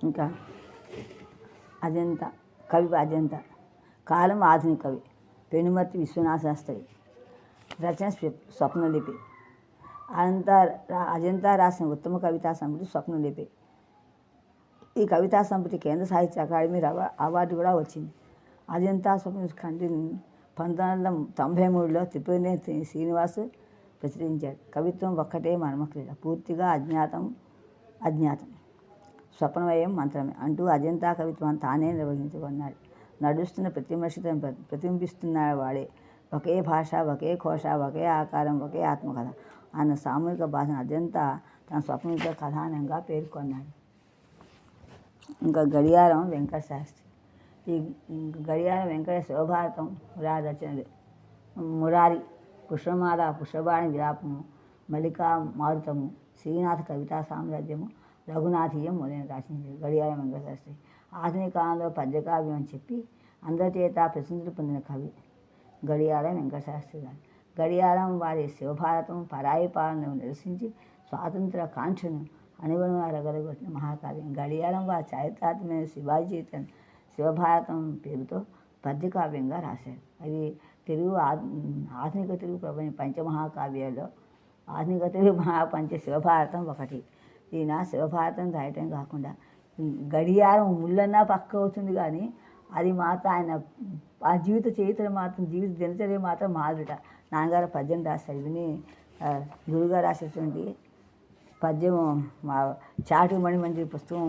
ఇంకా అజంతా కవి అజంతా కాలం ఆధునిక కవి పెనుమర్తి విశ్వనాథ శాస్త్రి రచన స్వప్నలిపి అజంతా రాసిన ఉత్తమ కవితా సంపుటి స్వప్నలిపి. ఈ కవితా సంపుటి కేంద్ర సాహిత్య అకాడమీ అవార్డు కూడా వచ్చింది. అజంతా స్వప్న ఖండి 1993లో త్రిపురనేని శ్రీనివాసు ప్రచురించాడు. కవిత్వం ఒక్కటే మర్మక్రీడ, పూర్తిగా అజ్ఞాతం స్వప్నమయం మంత్రమే అంటూ అజంతా కవిత్వం తానే నిర్వహించుకున్నాడు. నడుస్తున్న ప్రతి మనిషి ప్రతిబింబిస్తున్నాడు వాడే. ఒకే భాష, ఒకే కోశ, ఒకే ఆకారం, ఒకే ఆత్మకథ అన్న సామూహిక భాషను అజంతా తన స్వప్నంతో కథానంగా పేర్కొన్నాడు. ఇంకా గడియారం వెంకట శాస్త్రి. ఈ గడియారం వెంకట శివభారతం రచనలు మురారి, పుష్పమాల, పుష్పబాణి విలాపము, మల్లికా మారుతము, శ్రీనాథ కవితా సామ్రాజ్యము, రఘునాథీయం మొదలైన రచించారు. గడియారం వెంకట శాస్త్రి ఆధునిక కాలంలో పద్యకావ్యం అని చెప్పి అందరి చేత ప్రసిద్ధి పొందిన కవి గడియారం వెంకట శాస్త్రి గారు. గడియారం వారి శివభారతం పరాయి పాలనను నిరసించి స్వాతంత్ర కాంక్షను అనుగుణంగా రగలగొట్టిన మహాకావ్యం. గడియారం వారి చారిత్రాత్మకమైన శివాజీ చరిత్రను శివభారతం పేరుతో పద్యకావ్యంగా రాశారు. అది ఆధునిక తెలుగు పంచమహాకావ్యాల్లో ఆధునిక తెలుగు మహాపంచ శివభారతం ఒకటి. ఈయన శివభారతం రాయటం కాకుండా గడియారం ముళ్ళన్నా పక్క అవుతుంది, కానీ అది మాత్రం ఆయన ఆ జీవిత చరిత్ర మాత్రం దినచర్య మాత్రం మారుట. నాన్నగారు పద్యం రాశారు. విని గురుగారు రాసేటువంటి పద్యం మా చాటు మణిమంజరి పుస్తకం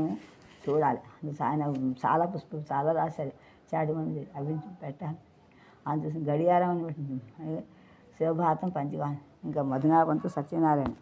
చూడాలి. ఆయన చాలా పుస్తకం చాలా రాశారు. చాటు మణిమంజరి అవి పెట్టాలి. అందుకోసం గడియారం శివభారతం పంచగా. ఇంకా మధునాభంతో సత్యనారాయణ